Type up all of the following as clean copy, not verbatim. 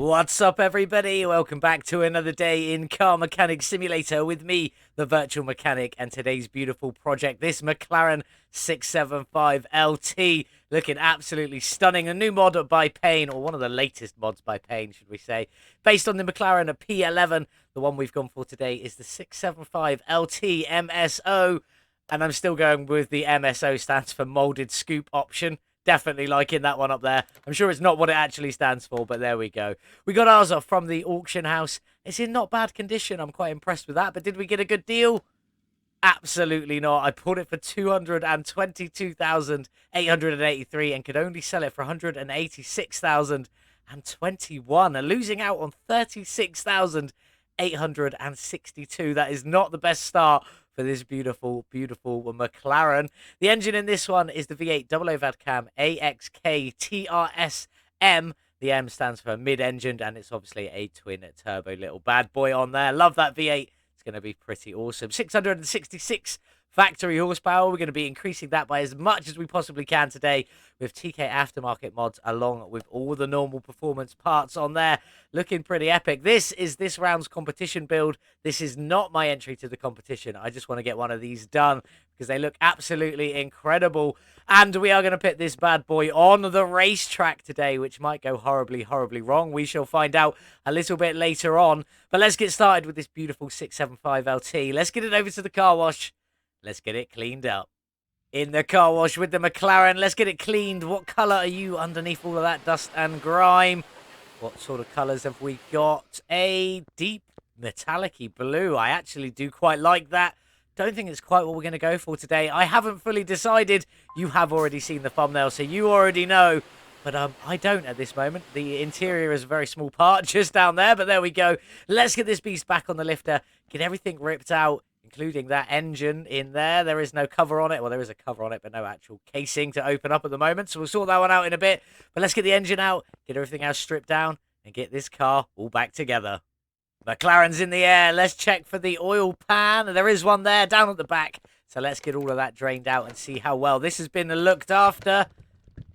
What's up, everybody? Welcome back to another day in Car Mechanic Simulator with me, the Virtual Mechanic, and today's beautiful project, this McLaren 675LT, looking absolutely stunning. A new mod by Payne, or one of the latest mods by Payne, should we say, based on the McLaren P11. The one we've gone for today is the 675LT MSO, and I'm still going with the MSO stands for Molded Scoop option. Definitely liking that one up there. I'm sure it's not what it actually stands for, but there we go. We got ours off from the auction house. It's in not bad condition. I'm quite impressed with that. But did we get a good deal? Absolutely not. I bought it for 222,883 and could only sell it for 186,021, losing out on 36,862. That is not the best start for this beautiful, beautiful McLaren. The engine in this one is the V8 double overhead cam A.K.A. TRSM. The M stands for mid-engined, and it's obviously a twin-turbo little bad boy on there. Love that V8. It's going to be pretty awesome. 666 factory horsepower. We're going to be increasing that by as much as we possibly can today with TKAftermarket mods, along with all the normal performance parts on there. Looking pretty epic. This is this round's competition build. This is not my entry to the competition. I just want to get one of these done because they look absolutely incredible. And we are going to put this bad boy on the racetrack today, which might go horribly, horribly wrong. We shall find out a little bit later on. But let's get started with this beautiful 675LT. Let's get it over to the car wash. Let's get it cleaned up. In the car wash with the McLaren. Let's get it cleaned. What colour are you underneath all of that dust and grime? What sort of colours have we got? A deep metallic-y blue. I actually do quite like that. Don't think it's quite what we're going to go for today. I haven't fully decided. You have already seen the thumbnail, so you already know. But I don't at this moment. The interior is a very small part just down there, but there we go. Let's get this beast back on the lifter. Get everything ripped out, including that engine in there. There is no cover on it. Well, there is a cover on it, but no actual casing to open up at the moment. So we'll sort that one out in a bit. But let's get the engine out, get everything else stripped down, and get this car all back together. McLaren's in the air. Let's check for the oil pan. There is one there down at the back. So let's get all of that drained out and see how well this has been looked after.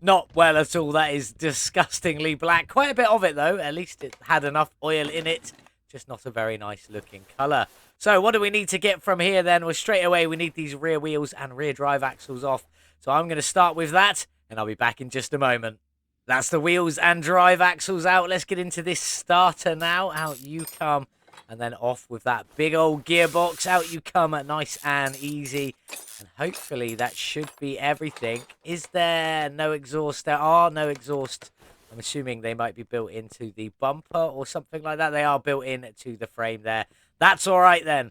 Not well at all. That is disgustingly black. Quite a bit of it, though. At least it had enough oil in it. Just not a very nice looking colour. So what do we need to get from here then? Well, straight away, we need these rear wheels and rear drive axles off. So I'm going to start with that, and I'll be back in just a moment. That's the wheels and drive axles out. Let's get into this starter now. Out you come. And then off with that big old gearbox. Out you come, nice and easy. And hopefully that should be everything. Is there no exhaust? There are no exhaust. I'm assuming they might be built into the bumper or something like that. They are built into the frame there. That's all right then.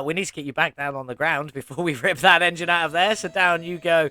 We need to get you back down on the ground before we rip that engine out of there. So down you go.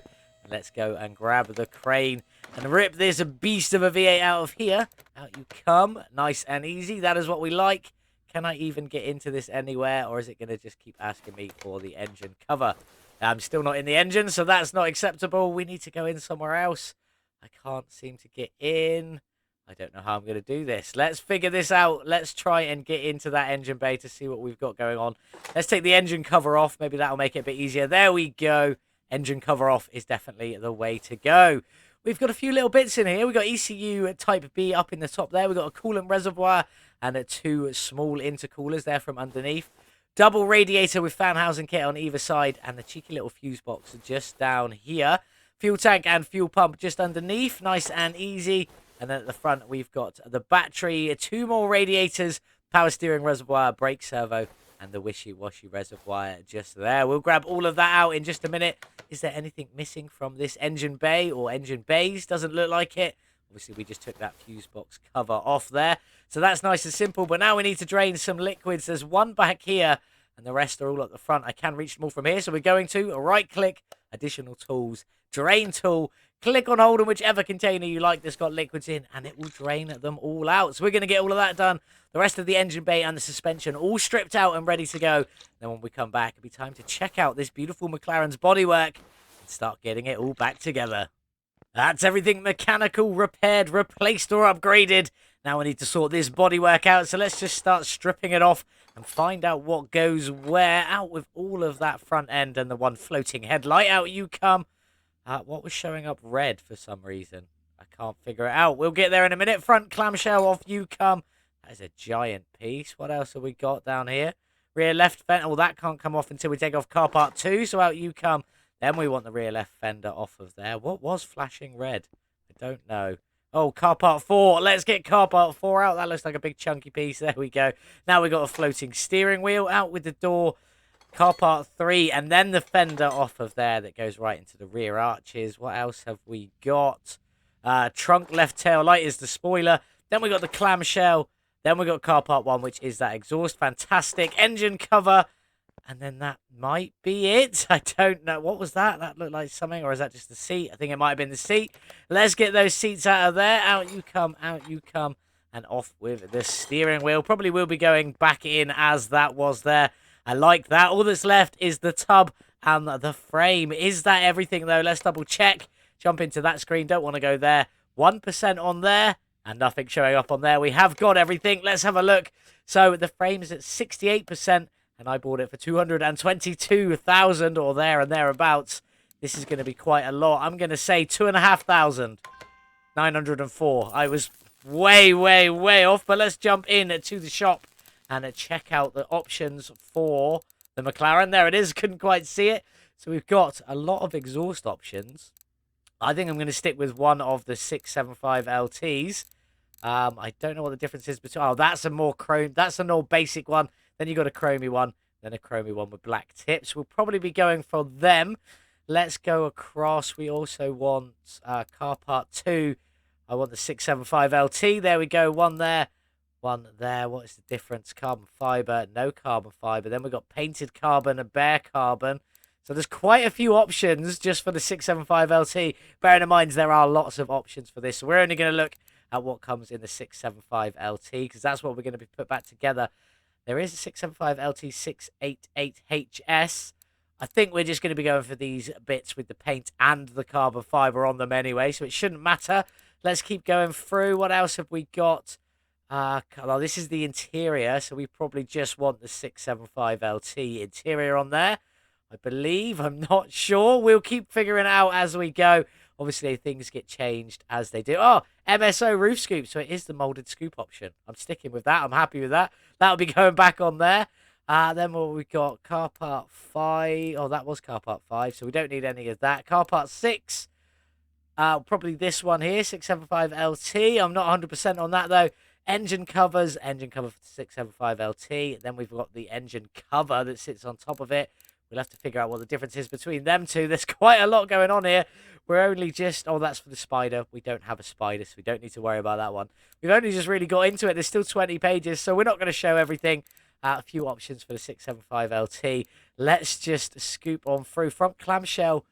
Let's go and grab the crane and rip this beast of a V8 out of here. Out you come. Nice and easy. That is what we like. Can I even get into this anywhere, or is it going to just keep asking me for the engine cover? I'm still not in the engine, so that's not acceptable. We need to go in somewhere else. I can't seem to get in. I don't know how I'm going to do this. Let's figure this out. Let's try and get into that engine bay to see what we've got going on. Let's take the engine cover off. Maybe that'll make it a bit easier. There we go. Engine cover off is definitely the way to go. We've got a few little bits in here. We've got ECU Type B up in the top there. We've got a coolant reservoir and two small intercoolers there from underneath. Double radiator with fan housing kit on either side, and the cheeky little fuse box just down here. Fuel tank and fuel pump just underneath. Nice and easy. And then at the front, we've got the battery, two more radiators, power steering reservoir, brake servo, and the wishy-washy reservoir just there. We'll grab all of that out in just a minute. Is there anything missing from this engine bay or engine bays? Doesn't look like it. Obviously, we just took that fuse box cover off there. So that's nice and simple. But now we need to drain some liquids. There's one back here, and the rest are all at the front. I can reach them all from here. So we're going to right-click, additional tools, drain tool. Click on hold on whichever container you like that's got liquids in, and it will drain them all out. So we're going to get all of that done. The rest of the engine bay and the suspension all stripped out and ready to go. Then when we come back, it'll be time to check out this beautiful McLaren's bodywork and start getting it all back together. That's everything mechanical, repaired, replaced, or upgraded. Now we need to sort this bodywork out, so let's just start stripping it off and find out what goes where. Out with all of that front end and the one floating headlight. Out you come. What was showing up red for some reason? I can't figure it out. We'll get there in a minute. Front clamshell, off you come. That is a giant piece. What else have we got down here? Rear left fender. Well, that can't come off until we take off car part 2. So out you come. Then we want the rear left fender off of there. What was flashing red? I don't know. Oh, car part 4. Let's get car part 4 out. That looks like a big chunky piece. There we go. Now we've got a floating steering wheel. Out with the door. Car part 3. And then the fender off of there that goes right into the rear arches. What else have we got? Trunk left tail light is the spoiler. Then we got the clamshell. Then we got car part 1, which is that exhaust. Fantastic. Engine cover. And then that might be it. I don't know. What was that? That looked like something. Or is that just the seat? I think it might have been the seat. Let's get those seats out of there. Out you come. Out you come. And off with the steering wheel. Probably will be going back in as that was there. I like that. All that's left is the tub and the frame. Is that everything, though? Let's double check. Jump into that screen. Don't want to go there. 1% on there. And nothing showing up on there. We have got everything. Let's have a look. So the frame is at 68%. And I bought it for 222,000 or there and thereabouts. This is going to be quite a lot. I'm going to say 2,500. I was way, way, way off. But let's jump in to the shop and check out the options for the McLaren. There it is. Couldn't quite see it. So we've got a lot of exhaust options. I think I'm going to stick with one of the 675LTs. I don't know what the difference is between... Oh, that's a more chrome... That's a more basic one. Then you got a chromey one, then a chromey one with black tips. We'll probably be going for them. Let's go across. We also want car part 2. I want the 675LT. There we go. One there, one there. What is the difference? Carbon fiber, no carbon fiber. Then we've got painted carbon and bare carbon. So there's quite a few options just for the 675LT. Bearing in mind there are lots of options for this. So we're only going to look at what comes in the 675LT because that's what we're going to be put back together. There is a 675LT 688HS. I think we're just going to be going for these bits with the paint and the carbon fiber on them anyway, so it shouldn't matter. Let's keep going through. What else have we got? Well, this is the interior, so we probably just want the 675LT interior on there. I believe. I'm not sure. We'll keep figuring it out as we go. Obviously, things get changed as they do. Oh, MSO roof scoop. So it is the molded scoop option. I'm sticking with that. I'm happy with that. That'll be going back on there. Then what we got? Car part 5. Oh, that was car part 5. So we don't need any of that. Car part 6. Probably this one here, 675LT. I'm not 100% on that, though. Engine covers. Engine cover for the 675LT. Then we've got the engine cover that sits on top of it. We'll have to figure out what the difference is between them two. There's quite a lot going on here. We're only just... Oh, that's for the Spider. We don't have a Spider, so we don't need to worry about that one. We've only just really got into it. There's still 20 pages, so we're not going to show everything. A few options for the 675LT. Let's just scoop on through. Front clamshell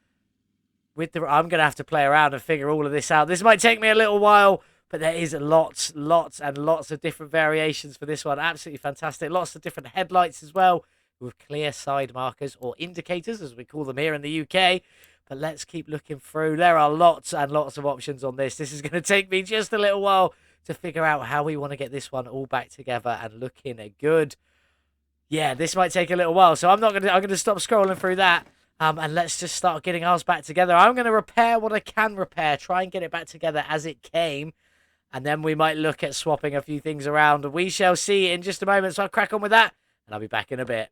with the... I'm going to have to play around and figure all of this out. This might take me a little while, but there is lots and lots of different variations for this one. Absolutely fantastic. Lots of different headlights as well, with clear side markers or indicators, as we call them here in the UK. But let's keep looking through. There are lots and lots of options on this. This is going to take me just a little while to figure out how we want to get this one all back together and looking good. Yeah, this might take a little while, so I'm going to stop scrolling through that. And let's just start getting ours back together. I'm going to repair what I can repair, try and get it back together as it came. And then we might look at swapping a few things around. We shall see in just a moment. So I'll crack on with that, and I'll be back in a bit.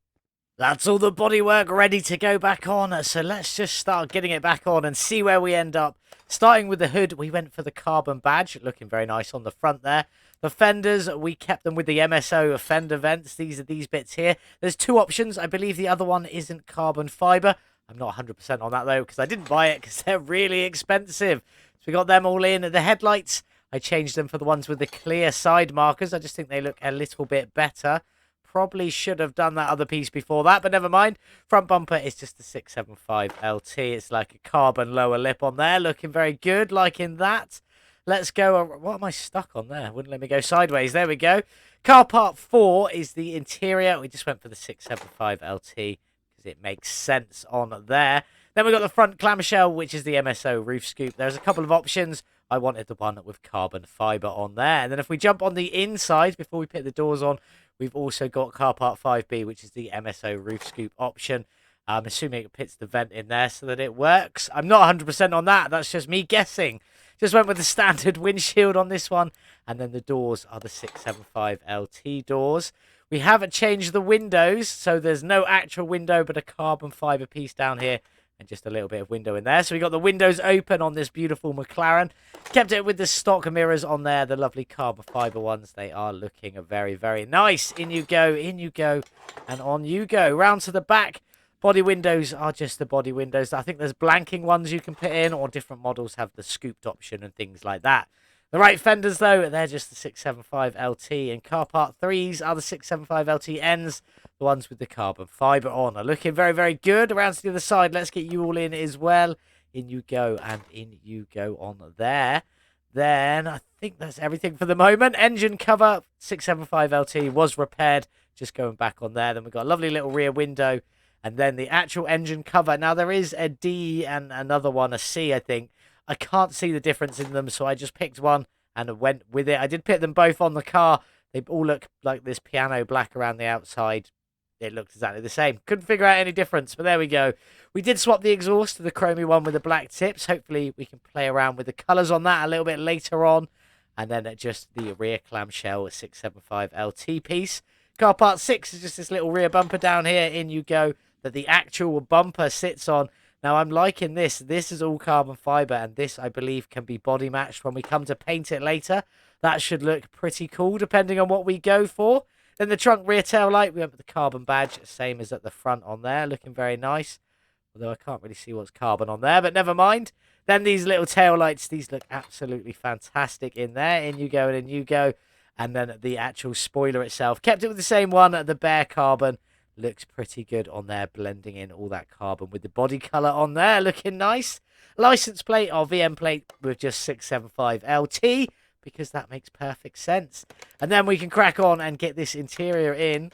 That's all the bodywork ready to go back on. So let's just start getting it back on and see where we end up. Starting with the hood, we went for the carbon badge. Looking very nice on the front there. The fenders, we kept them with the MSO fender vents. These are these bits here. There's two options. I believe the other one isn't carbon fiber. I'm not 100% on that, though, because I didn't buy it because they're really expensive. So we got them all in. The headlights, I changed them for the ones with the clear side markers. I just think they look a little bit better. Probably should have done that other piece before that, but never mind. Front bumper is just the 675LT. It's like a carbon lower lip on there. Looking very good, liking that. Let's go. What am I stuck on there? Wouldn't let me go sideways. There we go. Car part 4 is the interior. We just went for the 675LT because it makes sense on there. Then we've got the front clamshell, which is the MSO roof scoop. There's a couple of options. I wanted the one with carbon fiber on there. And then if we jump on the inside before we put the doors on, we've also got car part 5B, which is the MSO roof scoop option. I'm assuming it puts the vent in there so that it works. I'm not 100% on that. That's just me guessing. Just went with the standard windshield on this one. And then the doors are the 675LT doors. We haven't changed the windows, so there's no actual window, but a carbon fiber piece down here. And just a little bit of window in there. So we got the windows open on this beautiful McLaren. Kept it with the stock mirrors on there, the lovely carbon fiber ones. They are looking very, very nice. In you go, and on you go. Round to the back. Body windows are just the body windows. I think there's blanking ones you can put in, or different models have the scooped option and things like that. The right fenders, though, they're just the 675LT, and car part 3s are the 675LTNs, the ones with the carbon fibre on. Are looking very, very good. Around to the other side, let's get you all in as well. In you go, and in you go on there. Then, I think that's everything for the moment. Engine cover, 675LT, was repaired. Just going back on there. Then we've got a lovely little rear window. And then the actual engine cover. Now, there is a D and another one, a C, I think. I can't see the difference in them, so I just picked one and went with it. I did put them both on the car. They all look like this piano black around the outside. It looked exactly the same. Couldn't figure out any difference, but there we go. We did swap the exhaust to the chromy one with the black tips. Hopefully, we can play around with the colours on that a little bit later on. And then just the rear clamshell 675LT piece. Car part 6 is just this little rear bumper down here. In you go. That the actual bumper sits on. Now, I'm liking this. This is all carbon fibre, and this, I believe, can be body matched when we come to paint it later. That should look pretty cool, depending on what we go for. Then the trunk rear tail light, we went with the carbon badge, same as at the front on there, looking very nice. Although I can't really see what's carbon on there, but never mind. Then these little tail lights, these look absolutely fantastic in there. In you go, and in you go. And then the actual spoiler itself, kept it with the same one, the bare carbon. Looks pretty good on there, blending in all that carbon with the body colour on there. Looking nice. License plate or VM plate with just 675LT, because that makes perfect sense. And then we can crack on and get this interior in.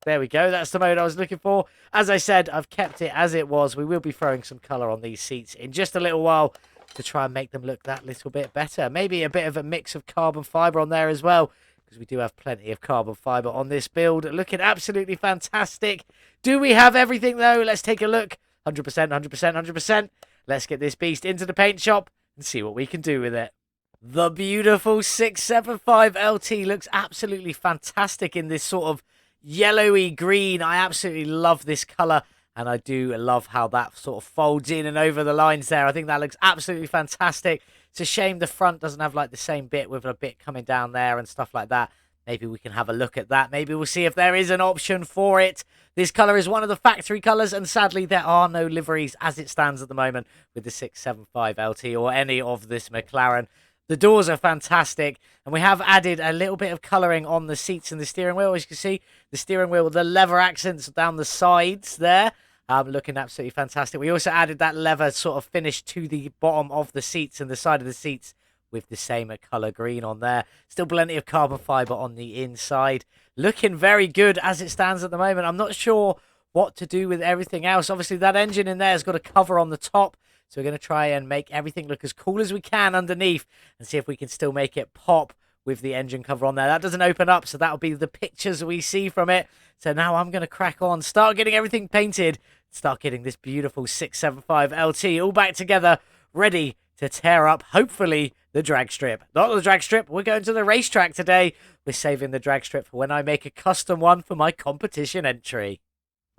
There we go. That's the mode I was looking for. As I said, I've kept it as it was. We will be throwing some colour on these seats in just a little while to try and make them look that little bit better. Maybe a bit of a mix of carbon fibre on there as well, because we do have plenty of carbon fibre on this build. Looking absolutely fantastic. Do we have everything, though? Let's take a look. 100%, 100%, 100%. Let's get this beast into the paint shop and see what we can do with it. The beautiful 675LT looks absolutely fantastic in this sort of yellowy green. I absolutely love this colour, and I do love how that sort of folds in and over the lines there. I think that looks absolutely fantastic. It's a shame the front doesn't have like the same bit with a bit coming down there and stuff like that. Maybe we can have a look at that. Maybe we'll see if there is an option for it. This colour is one of the factory colours, and sadly there are no liveries as it stands at the moment with the 675LT or any of this McLaren. The doors are fantastic, and we have added a little bit of colouring on the seats and the steering wheel. As you can see, the steering wheel, the leather accents down the sides there. Looking absolutely fantastic. We also added that leather sort of finish to the bottom of the seats and the side of the seats with the same colour green on there. Still plenty of carbon fibre on the inside. Looking very good as it stands at the moment. I'm not sure what to do with everything else. Obviously, that engine in there has got a cover on the top. So we're going to try and make everything look as cool as we can underneath and see if we can still make it pop with the engine cover on there. That doesn't open up, so that'll be the pictures we see from it. So now I'm going to crack on, start getting everything painted, start getting this beautiful 675LT all back together, ready to tear up, hopefully, the drag strip. Not the drag strip, we're going to the racetrack today. We're saving the drag strip for when I make a custom one for my competition entry.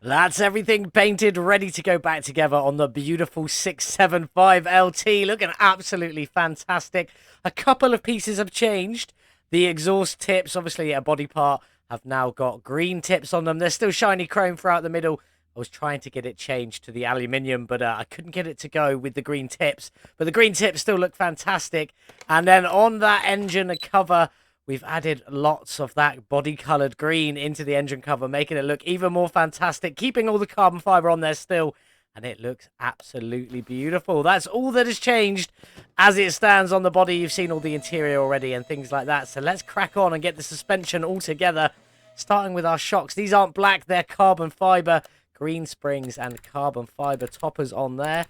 That's everything painted, ready to go back together on the beautiful 675LT. Looking absolutely fantastic. A couple of pieces have changed. The exhaust tips, obviously a body part, have now got green tips on them. They're still shiny chrome throughout the middle. I was trying to get it changed to the aluminium, but I couldn't get it to go with the green tips. But the green tips still look fantastic. And then on that engine cover, we've added lots of that body-coloured green into the engine cover, making it look even more fantastic, keeping all the carbon fibre on there still, and it looks absolutely beautiful. That's all that has changed as it stands on the body. You've seen all the interior already and things like that, so let's crack on and get the suspension all together, starting with our shocks. These aren't black, they're carbon fibre, green springs and carbon fibre toppers on there.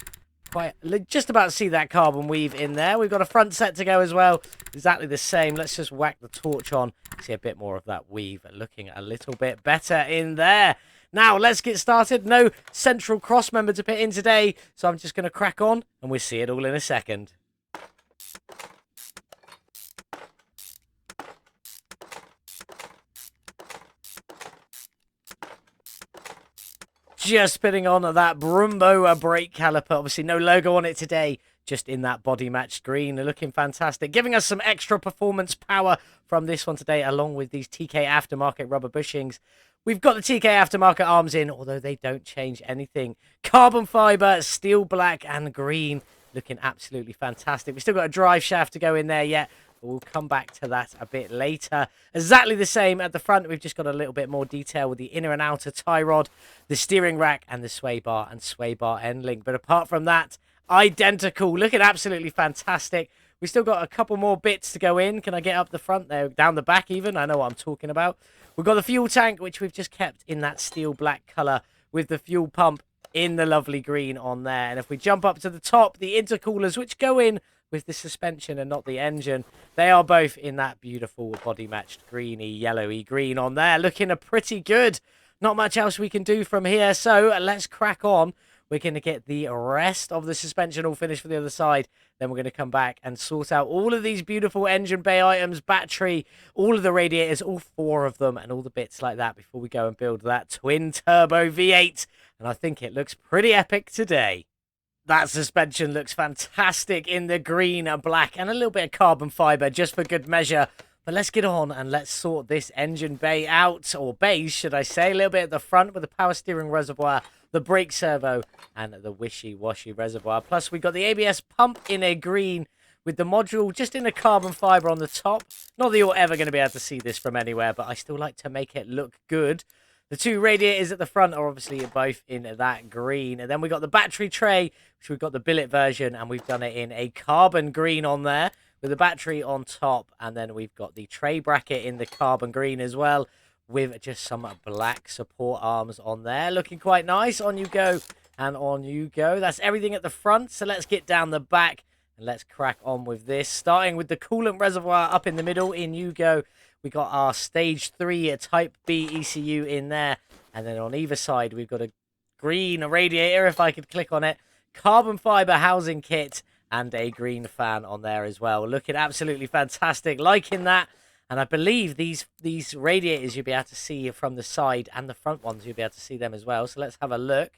Just about to see that carbon weave in there. We've got a front set to go as well. Exactly the same. Let's just whack the torch on. See a bit more of that weave. Looking a little bit better in there. Now, let's get started. No central cross member to put in today. So I'm just going to crack on and we'll see it all in a second. just putting on that Brumbo brake caliper. Obviously, no logo on it today, just in that body matched green. They're looking fantastic, giving us some extra performance power from this one today, along with these TK Aftermarket rubber bushings. We've got the TK Aftermarket arms in, although they don't change anything. Carbon fiber, steel black and green, looking absolutely fantastic. We've still got a drive shaft to go in there yet, but we'll come back to that a bit later. Exactly the same at the front. We've just got a little bit more detail with the inner and outer tie rod, the steering rack, and the sway bar and sway bar end link. But apart from that, identical, looking absolutely fantastic. We've still got a couple more bits to go in. Can I get up the front there, down the back even? I know what I'm talking about. We've got the fuel tank, which we've just kept in that steel black colour, with the fuel pump in the lovely green on there. And if we jump up to the top, the intercoolers, which go in with the suspension and not the engine, they are both in that beautiful body matched greeny, yellowy green on there, looking pretty good. Not much else we can do from here, so let's crack on. We're going to get the rest of the suspension all finished for the other side. Then we're going to come back and sort out all of these beautiful engine bay items, battery, all of the radiators, all 4 of them, and all the bits like that before we go and build that twin-turbo V8. And I think it looks pretty epic today. That suspension looks fantastic in the green and black and a little bit of carbon fiber just for good measure. But let's get on and let's sort this engine bay out, or bays, should I say. A little bit at the front with the power steering reservoir, the brake servo, and the wishy-washy reservoir. Plus, we got the ABS pump in a green with the module just in a carbon fiber on the top. Not that you're ever going to be able to see this from anywhere, but I still like to make it look good. The 2 radiators at the front are obviously both in that green. And then we got the battery tray, which we've got the billet version, and we've done it in a carbon green on there, with the battery on top. And then we've got the tray bracket in the carbon green as well, with just some black support arms on there. Looking quite nice. On you go, and on you go. That's everything at the front. So let's get down the back, and let's crack on with this. Starting with the coolant reservoir up in the middle. In you go. We got our stage 3 Type B ECU in there. And then on either side, we've got a green radiator, if I could click on it, carbon fiber housing kit, and a green fan on there as well. Looking absolutely fantastic. Liking that. And I believe these radiators you'll be able to see from the side, and the front ones you'll be able to see them as well. So let's have a look.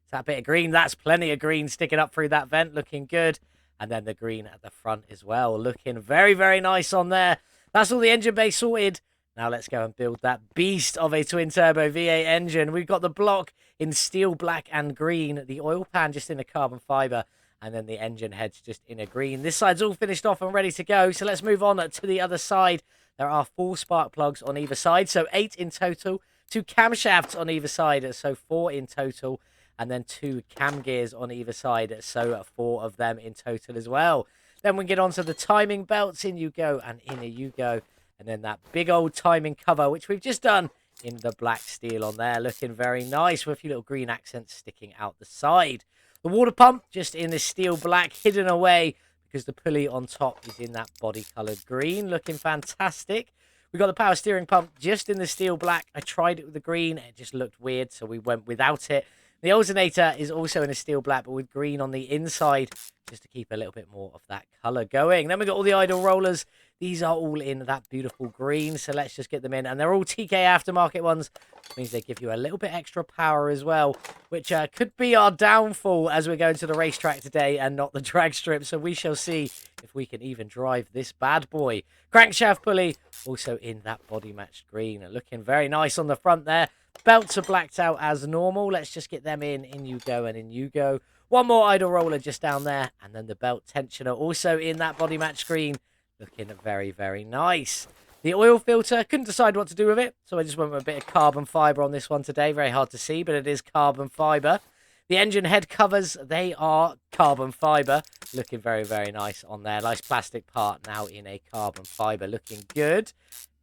Is that bit of green? That's plenty of green sticking up through that vent. Looking good. And then the green at the front as well. Looking very, very nice on there. That's all the engine bay sorted. Now let's go and build that beast of a twin-turbo V8 engine. We've got the block in steel black and green. The oil pan just in a carbon fiber. And then the engine heads just in a green. This side's all finished off and ready to go. So let's move on to the other side. There are 4 spark plugs on either side. So 8 in total. 2 camshafts on either side. So 4 in total. And then 2 cam gears on either side. So 4 of them in total as well. Then we get on to the timing belts. In you go, and in you go. And then that big old timing cover, which we've just done in the black steel on there. Looking very nice with a few little green accents sticking out the side. The water pump just in this steel black, hidden away because the pulley on top is in that body-coloured green. Looking fantastic. We got the power steering pump just in the steel black. I tried it with the green. It just looked weird, so we went without it. The alternator is also in a steel black, but with green on the inside, just to keep a little bit more of that colour going. Then we got all the idle rollers. These are all in that beautiful green, so let's just get them in. And they're all TK Aftermarket ones, which means they give you a little bit extra power as well, which could be our downfall as we're going to the racetrack today and not the drag strip. So we shall see if we can even drive this bad boy. Crankshaft pulley, also in that body-matched green. Looking very nice on the front there. Belts are blacked out as normal. Let's just get them in. In you go, and in you go. One more idle roller just down there. And then the belt tensioner also in that body match green. Looking very, very nice. The oil filter, couldn't decide what to do with it. So I just went with a bit of carbon fiber on this one today. Very hard to see, but it is carbon fiber. The engine head covers, they are carbon fiber. Looking very, very nice on there. Nice plastic part now in a carbon fiber. Looking good.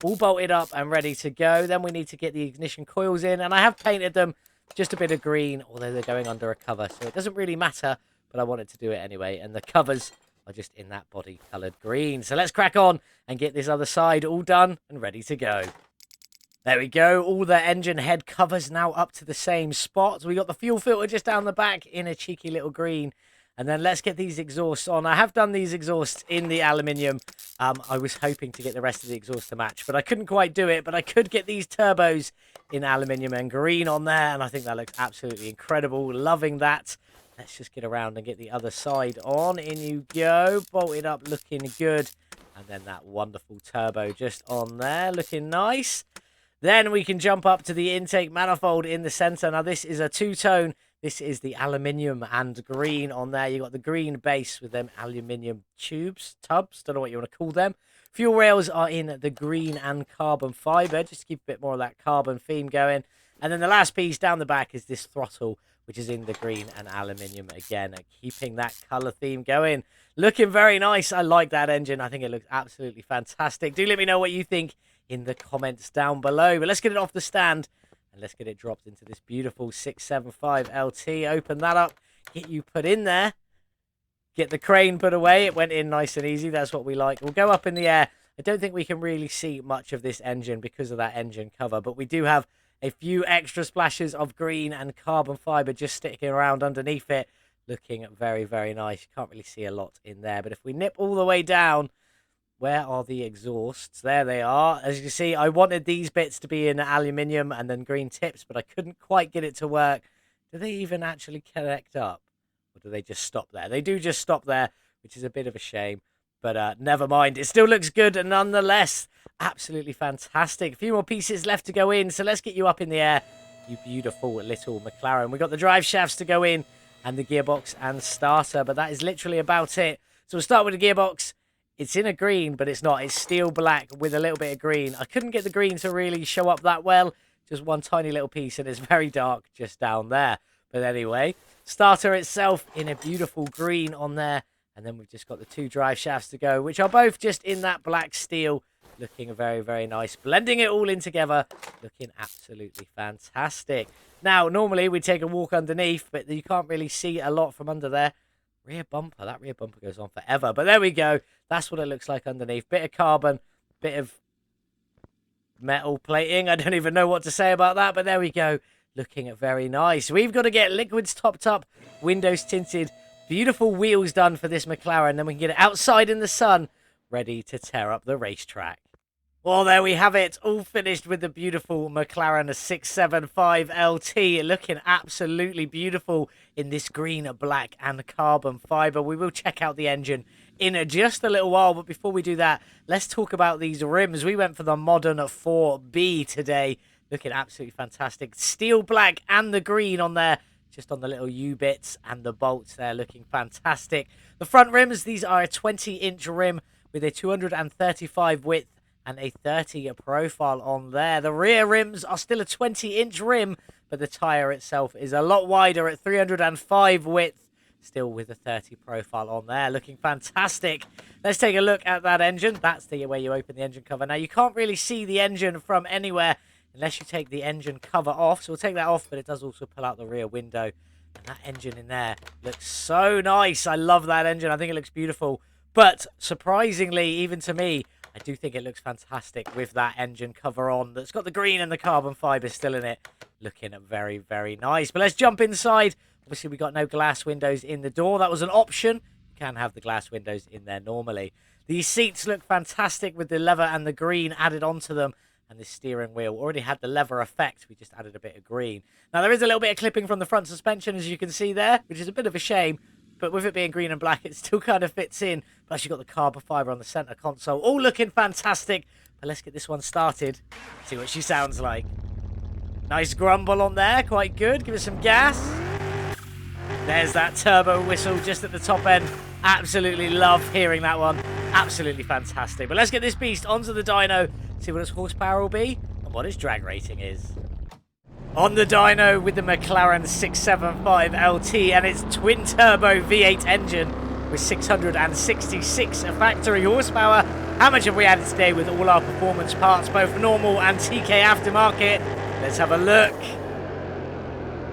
All bolted up and ready to go. Then we need to get the ignition coils in. And I have painted them just a bit of green, although they're going under a cover. So it doesn't really matter, but I wanted to do it anyway. And the covers are just in that body-coloured green. So let's crack on and get this other side all done and ready to go. There we go. All the engine head covers now up to the same spot. We got the fuel filter just down the back in a cheeky little green. And then let's get these exhausts on. I have done these exhausts in the aluminium. I was hoping to get the rest of the exhaust to match, but I couldn't quite do it. But I could get these turbos in aluminium and green on there, and I think that looks absolutely incredible. Loving that. Let's just get around and get the other side on. In you go. Bolted up, looking good. And then that wonderful turbo just on there, looking nice. Then we can jump up to the intake manifold in the center. Now, this is a two-tone. This is the aluminium and green on there. You got the green base with them aluminium tubs, tubs, don't know what you want to call them. Fuel rails are in the green and carbon fiber, just to keep a bit more of that carbon theme going. And then the last piece down the back is this throttle, which is in the green and aluminium again, keeping that color theme going. Looking very nice. I like that engine. I think it looks absolutely fantastic. Do let me know what you think in the comments down below. But let's get it off the stand and let's get it dropped into this beautiful 675LT. Open that up, get you put in there. Get the crane put away. It went in nice and easy. That's what we like. We'll go up in the air. I don't think we can really see much of this engine because of that engine cover, but we do have a few extra splashes of green and carbon fiber just sticking around underneath it. Looking very, very nice. You can't really see a lot in there, but if we nip all the way down, where are the exhausts? There they are. As you can see, I wanted these bits to be in aluminium and then green tips, but I couldn't quite get it to work. Do they even actually connect up? Or do they just stop there? They do just stop there, which is a bit of a shame. But never mind. It still looks good nonetheless. Absolutely fantastic. A few more pieces left to go in. So let's get you up in the air, you beautiful little McLaren. We've got the drive shafts to go in and the gearbox and starter. But that is literally about it. So we'll start with the gearbox. It's in a green, but it's not. It's steel black with a little bit of green. I couldn't get the green to really show up that well. Just one tiny little piece, and it's very dark just down there. But anyway, starter itself in a beautiful green on there. And then we've just got the two drive shafts to go, which are both just in that black steel. Looking very, very nice. Blending it all in together. Looking absolutely fantastic. Now, normally we'd take a walk underneath, but you can't really see a lot from under there. Rear bumper. That rear bumper goes on forever. But there we go. That's what it looks like underneath. Bit of carbon. Bit of metal plating. I don't even know what to say about that, but there we go. Looking very nice. We've got to get liquids topped up, windows tinted, beautiful wheels done for this McLaren. Then we can get it outside in the sun, ready to tear up the racetrack. Well, there we have it. All finished with the beautiful McLaren 675LT. Looking absolutely beautiful in this green, black, and carbon fiber. We will check out the engine in just a little while. But before we do that, let's talk about these rims. We went for the modern 4B today. Looking absolutely fantastic. Steel black and the green on there. Just on the little U-bits and the bolts there. Looking fantastic. The front rims, these are a 20-inch rim with a 235 width and a 30 profile on there. The rear rims are still a 20-inch rim, but the tyre itself is a lot wider at 305 width, still with a 30 profile on there. Looking fantastic. Let's take a look at that engine. That's the way you open the engine cover. Now, you can't really see the engine from anywhere unless you take the engine cover off. So we'll take that off, but it does also pull out the rear window. And that engine in there looks so nice. I love that engine. I think it looks beautiful. But surprisingly, even to me, I do think it looks fantastic with that engine cover on. That's got the green and the carbon fiber still in it. Looking very, very nice. But let's jump inside. Obviously, we got no glass windows in the door. That was an option. You can have the glass windows in there normally. These seats look fantastic with the leather and the green added onto them. And this steering wheel already had the leather effect. We just added a bit of green. Now, there is a little bit of clipping from the front suspension, as you can see there, which is a bit of a shame. But with it being green and black, it still kind of fits in. Plus, you've got the carbon fiber on the center console. All looking fantastic. But let's get this one started. See what she sounds like. Nice grumble on there. Quite good. Give it some gas. There's that turbo whistle just at the top end. Absolutely love hearing that one. Absolutely fantastic. But let's get this beast onto the dyno. See what its horsepower will be and what its drag rating is. On the dyno with the McLaren 675LT and its twin-turbo V8 engine with 666 factory horsepower. How much have we added today with all our performance parts, both normal and TKAftermarket? Let's have a look.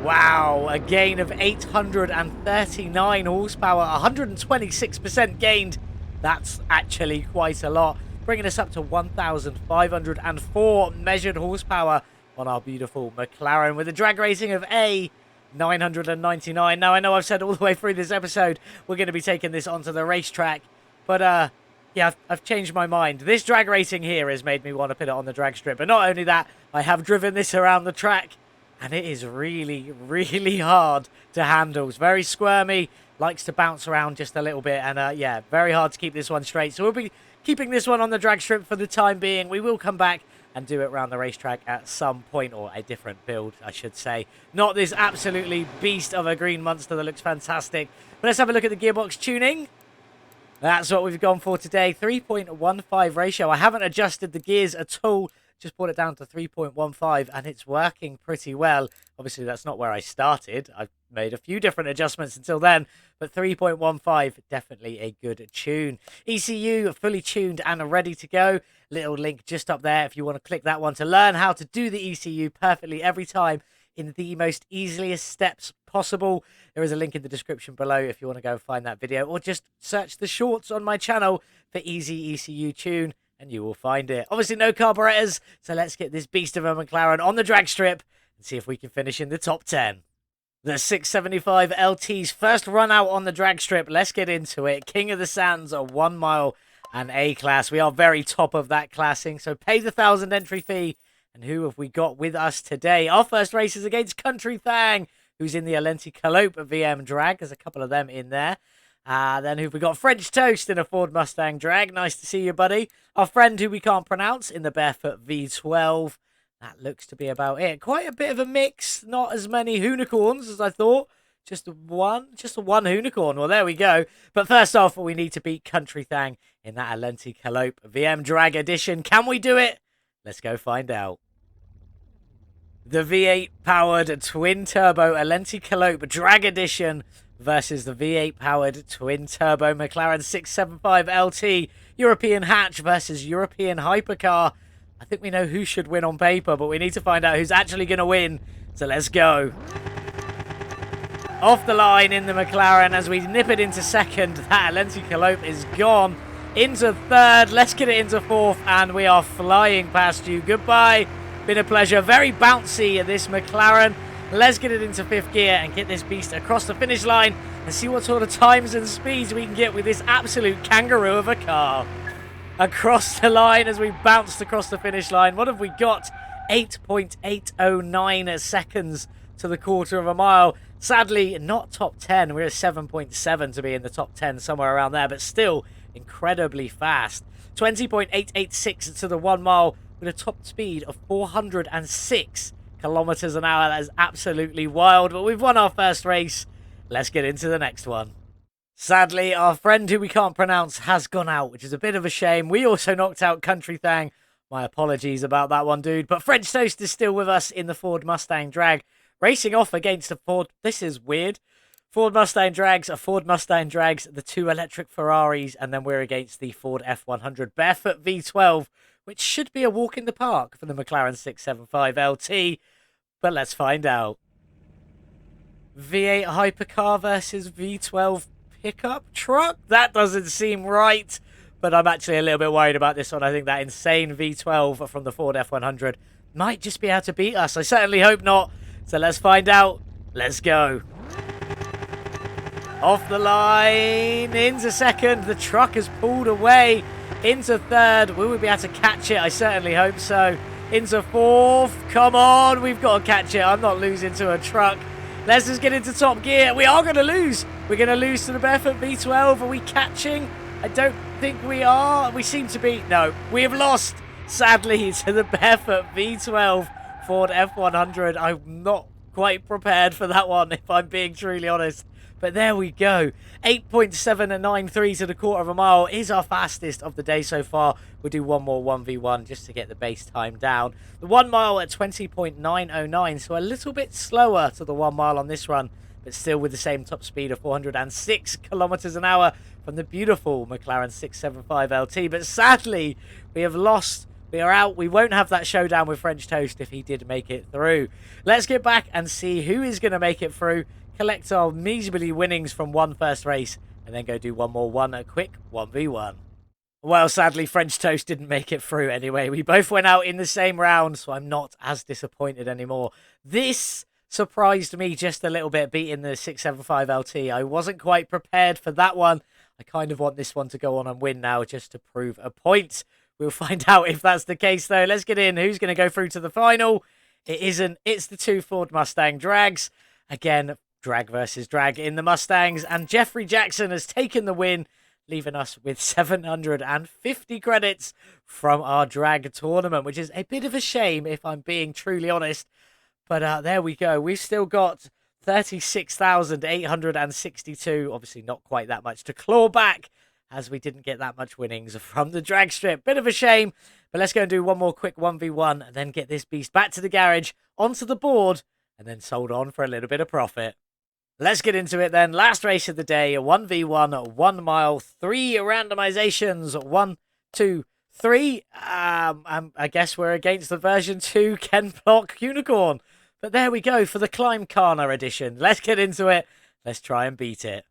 Wow, a gain of 839 horsepower, 126% gained. That's actually quite a lot, bringing us up to 1,504 measured horsepower on our beautiful McLaren with a drag rating of A, 999. Now, I know I've said all the way through this episode we're going to be taking this onto the racetrack, but Yeah, I've changed my mind. This drag racing here has made me want to put it on the drag strip. But not only that, I have driven this around the track, and it is really, really hard to handle. It's very squirmy, likes to bounce around just a little bit, and yeah, very hard to keep this one straight. So we'll be keeping this one on the drag strip for the time being. We will come back and do it around the racetrack at some point, or a different build, I should say. Not this absolutely beast of a green monster that looks fantastic. But let's have a look at the gearbox tuning. That's what we've gone for today, 3.15 ratio. I haven't adjusted the gears at all, just brought it down to 3.15, and it's working pretty well. Obviously, that's not where I started. I've made a few different adjustments until then, but 3.15, definitely a good tune. ECU, fully tuned and ready to go. Little link just up there if you want to click that one to learn how to do the ECU perfectly every time in the most easiest steps possible. There is a link in the description below if you want to go and find that video, or just search the shorts on my channel for easy ECU tune and you will find it. Obviously no carburetors, so let's get this beast of a McLaren on the drag strip and see if we can finish in the top 10. The 675LT's first run out on the drag strip. Let's get into it. King of the Sands, a 1 mile and A-class. We are very top of that classing, so pay the £1,000 entry fee. And who have we got with us today? Our first race is against Country Thang, who's in the A.K.A. VM drag. There's a couple of them in there. Then who've we got? French Toast in a Ford Mustang drag. Nice to see you, buddy. Our friend who we can't pronounce in the Barefoot V12. That looks to be about it. Quite a bit of a mix. Not as many unicorns as I thought. Just one unicorn. Well, there we go. But first off, we need to beat Country Thang in that A.K.A. VM drag edition. Can we do it? Let's go find out. The V8 powered twin turbo A.K.A. drag edition versus the V8 powered twin turbo McLaren 675LT European hatch versus European hypercar. I think we know who should win on paper, but we need to find out who's actually going to win. So let's go. Off the line in the McLaren as we nip it into second. That A.K.A. is gone. Into third, let's get it into fourth, and we are flying past you. Goodbye, been a pleasure. Very bouncy, this McLaren. Let's get it into fifth gear and get this beast across the finish line and see what sort of times and speeds we can get with this absolute kangaroo of a car. Across the line as we bounced across the finish line. What have we got? 8.809 seconds to the quarter of a mile. Sadly, not top 10. We're at 7.7 to be in the top 10, somewhere around there, but still incredibly fast. 20.886 to the 1 mile with a top speed of 406 kilometers an hour. That is absolutely wild, but we've won our first race. Let's get into the next one. Sadly, our friend who we can't pronounce has gone out, which is a bit of a shame. We also knocked out Country Thang. My apologies about that one, dude. But French Toast is still with us in the Ford Mustang drag, racing off against a Ford. This is weird. Ford Mustang drags, the two electric Ferraris, and then we're against the Ford F100 Barefoot V12, which should be a walk in the park for the McLaren 675LT. But let's find out. V8 hypercar versus V12 pickup truck? That doesn't seem right, but I'm actually a little bit worried about this one. I think that insane V12 from the Ford F100 might just be able to beat us. I certainly hope not. So let's find out. Let's go. Off the line, into second. The truck has pulled away. Into third. Will we be able to catch it? I certainly hope so. Into fourth. Come on, we've got to catch it. I'm not losing to a truck. Let's just get into top gear. We are going to lose. We're going to lose to the Barefoot V12. Are we catching? I don't think we are. We seem to be. No, we have lost, sadly, to the Barefoot V12 Ford F100. I'm not quite prepared for that one, if I'm being truly honest. But there we go. 8.793 to the quarter of a mile is our fastest of the day so far. We'll do one more 1v1 just to get the base time down. The 1 mile at 20.909, so a little bit slower to the 1 mile on this run, but still with the same top speed of 406 kilometers an hour from the beautiful McLaren 675LT. But sadly, we have lost. We are out. We won't have that showdown with French Toast if he did make it through. Let's get back and see who is going to make it through. Collect our measly winnings from one first race and then go do one more a quick 1v1. Well, sadly, French Toast didn't make it through anyway. We both went out in the same round, so I'm not as disappointed anymore. This surprised me just a little bit, beating the 675LT. I wasn't quite prepared for that one. I kind of want this one to go on and win now just to prove a point. We'll find out if that's the case, though. Let's get in. Who's going to go through to the final? It isn't. It's the two Ford Mustang drags. Again, drag versus drag in the Mustangs. And Jeffrey Jackson has taken the win, leaving us with 750 credits from our drag tournament, which is a bit of a shame if I'm being truly honest. But there we go. We've still got 36,862. Obviously not quite that much to claw back, as we didn't get that much winnings from the drag strip. Bit of a shame, but let's go and do one more quick 1v1 and then get this beast back to the garage, onto the board, and then sold on for a little bit of profit. Let's get into it then. Last race of the day, 1v1, 1 mile, 3 randomizations, 1, 2, 3. I guess we're against the version 2 Ken Block Unicorn. But there we go for the Climb Kana edition. Let's get into it. Let's try and beat it.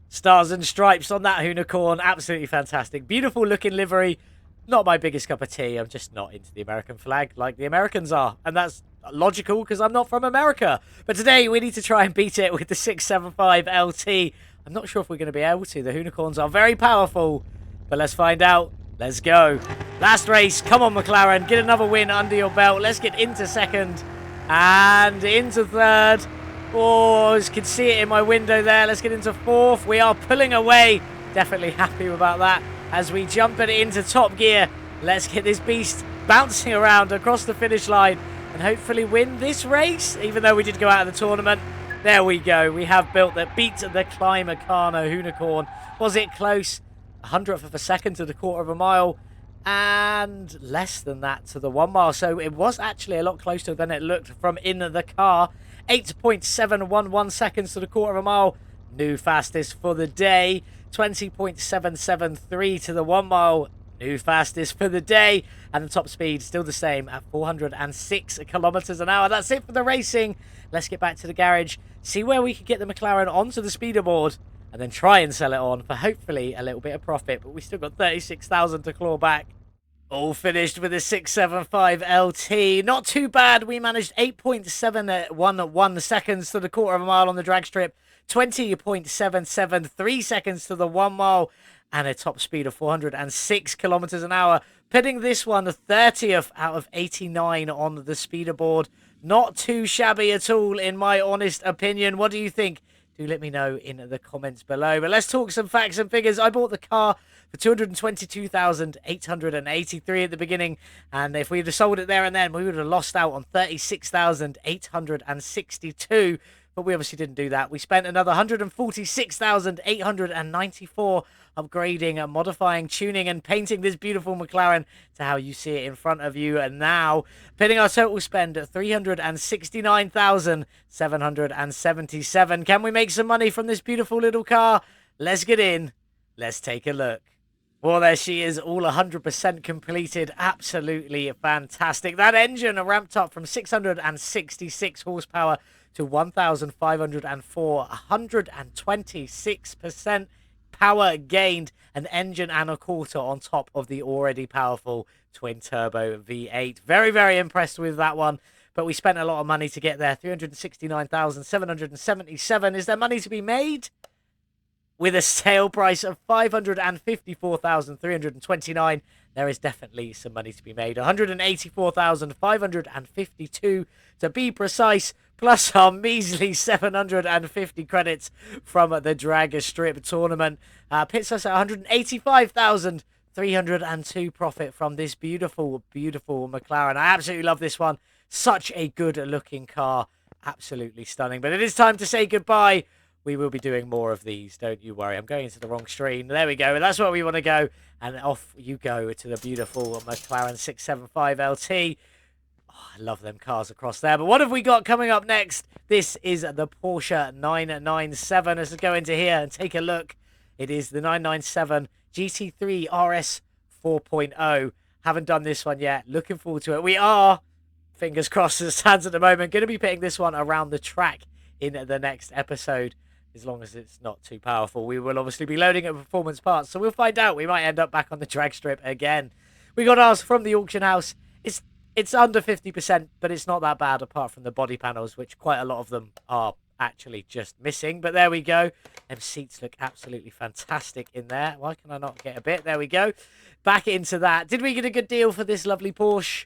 Stars and stripes on that unicorn. Absolutely fantastic. Beautiful looking livery. Not my biggest cup of tea. I'm just not into the American flag like the Americans are. And that's logical because I'm not from America. But today we need to try and beat it with the 675LT. I'm not sure if we're going to be able to. The unicorns are very powerful. But let's find out. Let's go. Last race. Come on, McLaren. Get another win under your belt. Let's get into second and into third. Oh, I can see it in my window there. Let's get into fourth. We are pulling away. Definitely happy about that as we jump it into top gear. Let's get this beast bouncing around across the finish line and hopefully win this race, even though we did go out of the tournament. There we go. We have built the beat the Climber Kana Unicorn. Was it close? 100th of a second to the quarter of a mile and less than that to the 1 mile. So it was actually a lot closer than it looked from in the car. 8.711 seconds to the quarter of a mile. New fastest for the day. 20.773 to the 1 mile. New fastest for the day. And the top speed still the same at 406 kilometers an hour. That's it for the racing. Let's get back to the garage. See where we can get the McLaren onto the speeder board. And then try and sell it on for hopefully a little bit of profit. But we still got 36,000 to claw back. All finished with a 675LT. Not too bad. We managed 8.711 seconds to the quarter of a mile on the drag strip. 20.773 seconds to the 1 mile. And a top speed of 406 kilometers an hour. Pitting this one 30th out of 89 on the speeder board. Not too shabby at all in my honest opinion. What do you think? Do let me know in the comments below. But let's talk some facts and figures. I bought the car for 222,883 at the beginning. And if we'd have sold it there and then, we would have lost out on 36,862. But we obviously didn't do that. We spent another 146,894 upgrading and modifying, tuning and painting this beautiful McLaren to how you see it in front of you. And now, pitting our total spend at 369,777. Can we make some money from this beautiful little car? Let's get in. Let's take a look. Well, there she is, all 100% completed. Absolutely fantastic. That engine ramped up from 666 horsepower to 1,504, 126% power gained, an engine and a quarter on top of the already powerful twin-turbo V8. Very, very impressed with that one, but we spent a lot of money to get there, 369,777. Is there money to be made? With a sale price of 554,329, there is definitely some money to be made. 184,552 to be precise, plus our measly 750 credits from the drag strip tournament. Pits us at 185,302 profit from this beautiful, beautiful McLaren. I absolutely love this one. Such a good looking car. Absolutely stunning. But it is time to say goodbye. We will be doing more of these, don't you worry. I'm going into the wrong screen. There we go. That's where we want to go. And off you go to the beautiful McLaren 675LT. Oh, I love them cars across there. But what have we got coming up next? This is the Porsche 997. Let's go into here and take a look. It is the 997 GT3 RS 4.0. Haven't done this one yet. Looking forward to it. We are, fingers crossed as it stands at the moment, going to be putting this one around the track in the next episode. As long as it's not too powerful, we will obviously be loading at performance parts. So we'll find out. We might end up back on the drag strip again. We got ours from the auction house. It's under 50%, but it's not that bad apart from the body panels, which quite a lot of them are actually just missing. But there we go. Them seats look absolutely fantastic in there. Why can I not get a bit? There we go. Back into that. Did we get a good deal for this lovely Porsche?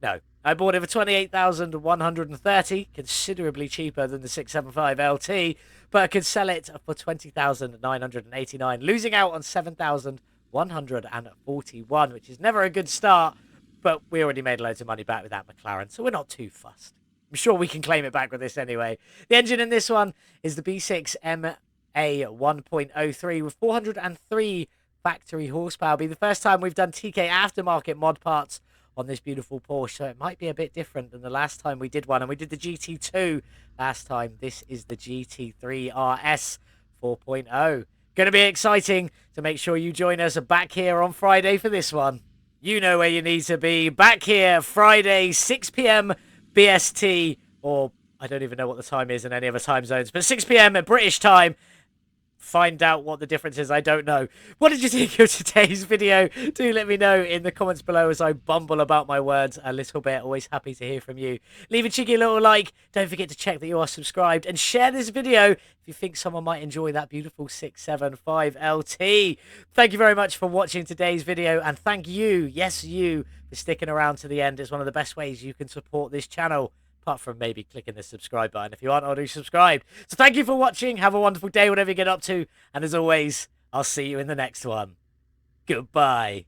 No. I bought it for 28,130, considerably cheaper than the 675LT, but I could sell it for 20,989, losing out on 7,141, which is never a good start, but we already made loads of money back with that McLaren, so we're not too fussed. I'm sure we can claim it back with this anyway. The engine in this one is the B6 MA 1.03 with 403 factory horsepower. It'll be the first time we've done TK aftermarket mod parts on this beautiful Porsche, so it might be a bit different than the last time we did one, and we did the GT2 last time. This is the GT3 RS 4.0. Going to be exciting, so make sure you join us back here on Friday for this one. You know where you need to be. Back here Friday 6 p.m. BST, or I don't even know what the time is in any other time zones, but 6 p.m. at British time. Find out what the difference is. I don't know. What did you think of today's video? Do let me know in the comments below as I bumble about my words a little bit. Always happy to hear from you. Leave a cheeky little like. Don't forget to check that you are subscribed, and share this video if you think someone might enjoy that beautiful 675LT. Thank you very much for watching today's video, and thank you, yes you, for sticking around to the end. It's one of the best ways you can support this channel, apart from maybe clicking the subscribe button if you aren't already subscribed. So thank you for watching. Have a wonderful day, whatever you get up to. And as always, I'll see you in the next one. Goodbye.